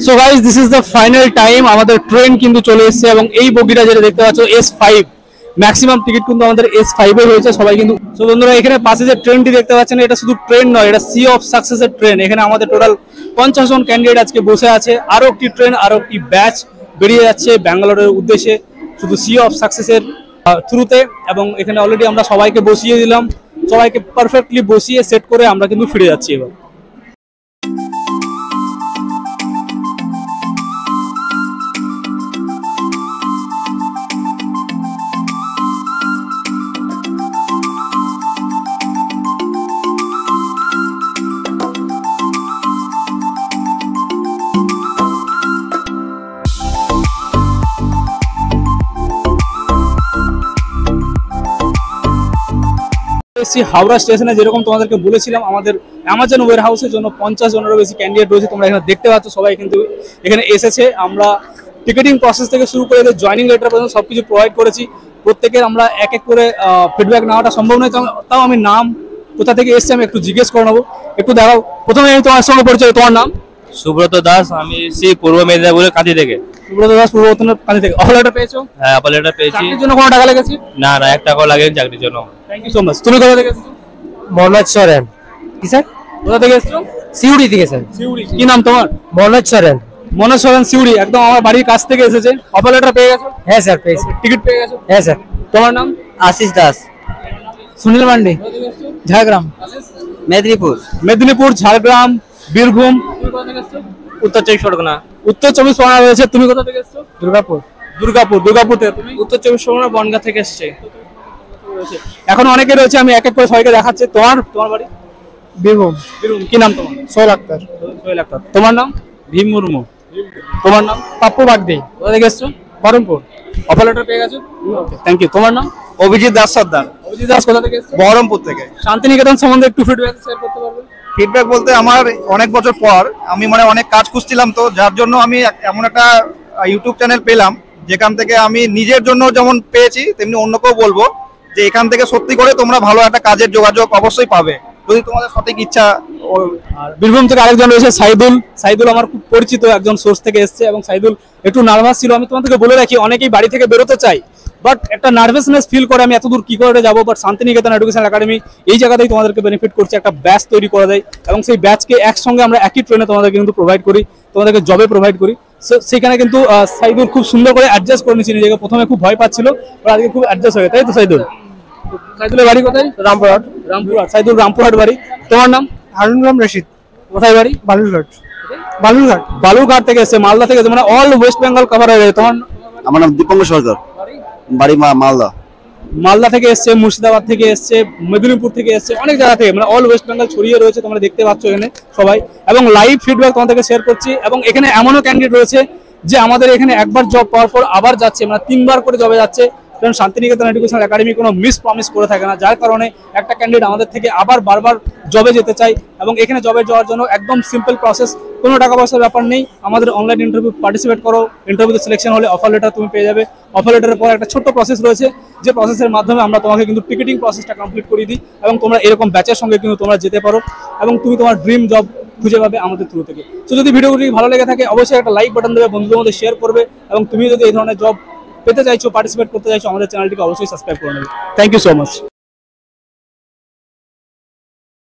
So guys, this is the final time. আমাদের train কিন্তু চলে এসেছে এবং এই বগিটা যেটা দেখতে পাচ্ছ S5, ম্যাক্সিমাম টিকিট কিন্তু আমাদের S5 এ হয়েছে সবাই কিন্তু। সো বন্ধুরা, এখানে পাশে যে ট্রেনটি দেখতে পাচ্ছেন এটা শুধু ট্রেন নয়, এটা সি অফ সাকসেসের ট্রেন। এখানে আমাদের টোটাল 50 জন ক্যান্ডিডেট আজকে বসে আছে। আরো একটি ট্রেন, আরো একটি ব্যাচ বেরিয়ে যাচ্ছে ব্যাঙ্গালোরের উদ্দেশ্যে শুধু সি অফ সাকসেসের থ্রুতে। এবং এখানে অলরেডি আমরা সবাইকে বসিয়ে দিলাম, সবাইকে পারফেক্টলি বসিয়ে সেট করে আমরা কিন্তু ফিরে যাচ্ছি এবার। হাওড়া স্টেশনে যেরকম তোমাদেরকে বলেছিলাম, আমাদের অ্যামাজন ওয়্যার হাউসের জন্য 50 জনেরও বেশি ক্যান্ডিডেট রয়েছে। তোমরা এখানে দেখতে পাচ্ছ সবাই কিন্তু এখানে এসেছে। আমরা টিকেটিং প্রসেস থেকে শুরু করে জয়নিং লেটার পর্যন্ত সবকিছু প্রোভাইড করেছি। প্রত্যেকের আমরা এক এক করে ফিডব্যাক নেওয়াটা সম্ভব নয়, তাও আমি নাম কোথা থেকে এসেছি আমি একটু জিজ্ঞেস করে নেবো। একটু দেখাও, প্রথমে আমি তোমার সঙ্গে পরিচয়। তোমার নাম? সুব্রত দাস, আমি এসেছি পূর্ব মেদিনীপুরের কাঁথি থেকে। সুব্রত দাস, পূর্ব মেদিনীপুর কাঁথি থেকে। অফার লেটার পেয়েছো? হ্যাঁ, অফার লেটার পেয়েছি। চাকরির জন্য কোনো টাকা লেগেছে? না না, 1 টাকাও লাগেনি চাকরির জন্য। Thank you so much. তুমি কোথা থেকে এসেছো? মোহাম্মদ সরেন। কি স্যার? কোথা থেকে এসেছো? সিউড়ি থেকে স্যার। সিউড়ি। কি নাম তোমার? মোহাম্মদ সরেন। মনোজ সরেন, সিউড়ি, একদম আমার বাড়ির কাছ থেকে এসেছে। অফার লেটার পেয়ে গেছো? হ্যাঁ স্যার, পেয়েছি। টিকিট পেয়ে গেছো? হ্যাঁ স্যার। তোমার নাম? আশিস দাস। সুনীল মান্ডি, ঝাড়গ্রাম। মেদিনীপুর। মেদিনীপুর, ঝাড়গ্রাম, বীরভূম। উত্তর 24 পরগনা। উত্তর 24 পরগনা রয়েছে। তুমি কোথা থেকে এসেছো? দুর্গাপুর। দুর্গাপুর। দুর্গাপুর থেকে। তুমি? উত্তর 24 পরগনা, বনগাঁ থেকে এসেছে। এখন অনেকে রয়েছে, আমি এক এক করে সবাইকে দেখাচ্ছি। তোমার বাড়ি? বীরভূম। বীরভূম। কি নাম তোমার? সোহেল আক্তার। সোহেল আক্তার। তোমার নাম? ভীম মুর্মু। তোমার নাম? পাপ্পু বাগদি, কোথা থেকে এসেছো? বহরমপুর। অফার লেটার পেয়ে গেছো? ওকে, থ্যাংক ইউ। তোমার নাম? অভিজিৎ দাস সর্দার, অভিজিৎ দাস। কোথা থেকে এসেছো? বহরমপুর থেকে। শান্তিনিকেতন সম্বন্ধে একটু ফিডব্যাক শেয়ার করতে পারবে? ফিডব্যাক বলতে আমার অনেক বছর পর আমি অনেক কাজ খুঁজছিলাম, তো যার জন্য আমি এমন একটা ইউটিউব চ্যানেল পেলাম যেখান থেকে আমি নিজের জন্য যেমন পেয়েছি তেমনি অন্যকেও বলবো যে এখান থেকে সত্যি করে তোমরা ভালো একটা কাজের যোগাযোগ অবশ্যই পাবে যদি তোমাদের সঠিক ইচ্ছা। আর বীরভূম থেকে আরেকজন রয়েছে, সাইদুল। সাইদুল আমার খুব পরিচিত একজন সোর্স থেকে এসেছে এবং সাইদুল একটু নার্ভাস ছিল। আমি তোমাদেরকে বলে রাখি, অনেকেই বাড়ি থেকে বেরোতে চাই বাট একটা নার্ভাসনেস ফিল করে আমি এত দূর কি করে যাবো। বাট শান্তিনিকেতন এডুকেশন একাডেমি এই জায়গাতেই তোমাদেরকে বেনিফিট করছে, একটা ব্যাচ তৈরি করে দেয় এবং সেই ব্যাচকে একসঙ্গে আমরা একই ট্রেনে তোমাদেরকে কিন্তু প্রোভাইড করি, তোমাদেরকে জবে প্রোভাইড করি। সেখানে কিন্তু সাইদুল খুব সুন্দর করে অ্যাডজাস্ট করে নিয়েছে নিজেকে। প্রথমে খুব ভয় পাচ্ছিল, বাট আজকে খুব অ্যাডজাস্ট হয়ে, তাই তো সাইদুল? সাইদুলের বাড়ি কোথায়? রামপুরহাট। রামপুরহাট। সাইদুল রামপুরহাট বাড়ি। তোমার নাম? হারুন রশিদ। কোথায় বাড়ি? বালুরঘাট। বালুরঘাট। বালুরঘাট থেকে এসে, মালদা থেকে এসে, মানে অল ওয়েস্ট বেঙ্গল কভার হয়ে গেছে। তোমার? আমার নাম দীপঙ্কর সরকার, বাড়ি মালদা। মালদা থেকে এসছে, মুর্শিদাবাদ থেকে এসছে, মেদিনীপুর থেকে এসছে, অনেক জায়গা থেকে, মানে অল ওয়েস্ট বেঙ্গল ছড়িয়ে রয়েছে। তোমরা দেখতে পাচ্ছ এখানে সবাই, এবং লাইভ ফিডব্যাক তোমাদেরকে শেয়ার করছি। এবং এখানে এমনও ক্যান্ডিডেট রয়েছে যে আমাদের এখানে একবার জব পাওয়ার পর আবার যাচ্ছে, মানে 3বার করে জবে যাচ্ছে। কারণ শান্তিনিকেতন এডুকেশন একাডেমি কোনো মিস প্রমিস করে থাকে না, যার কারণে একটা ক্যান্ডিডেট আমাদের থেকে আবার বারবার জবে যেতে চাই। এবং এখানে জবে যাওয়ার জন্য একদম সিম্পল প্রসেস, কোনো টাকা পয়সার ব্যাপার নেই। আমাদের অনলাইন ইন্টারভিউ পার্টিসিপেট করো, ইন্টারভিউতে সিলেকশন হলে অফার লেটার তুমি পেয়ে যাবে। অফার লেটারের পর একটা ছোট্ট প্রসেস রয়েছে, যে প্রসেসের মাধ্যমে আমরা তোমাকে কিন্তু টিকিটিং প্রসেসটা কমপ্লিট করে দিই এবং তোমরা এরকম ব্যাচের সঙ্গে কিন্তু তোমরা যেতে পারো এবং তুমি তোমার ড্রিম জব খুঁজে পাবে আমাদের থ্রু থেকে। তো যদি ভিডিওটি ভালো লেগে থাকে অবশ্যই একটা লাইক বাটন দেবে, বন্ধুদের মধ্যে শেয়ার করবে এবং তুমি যদি এই ধরনের জব পেতে চাইছো, পার্টিসিপেট করতে চাইছো, আমাদের চ্যানেলটিকে অবশ্যই সাবস্ক্রাইব করে নেবে। Thank you so much.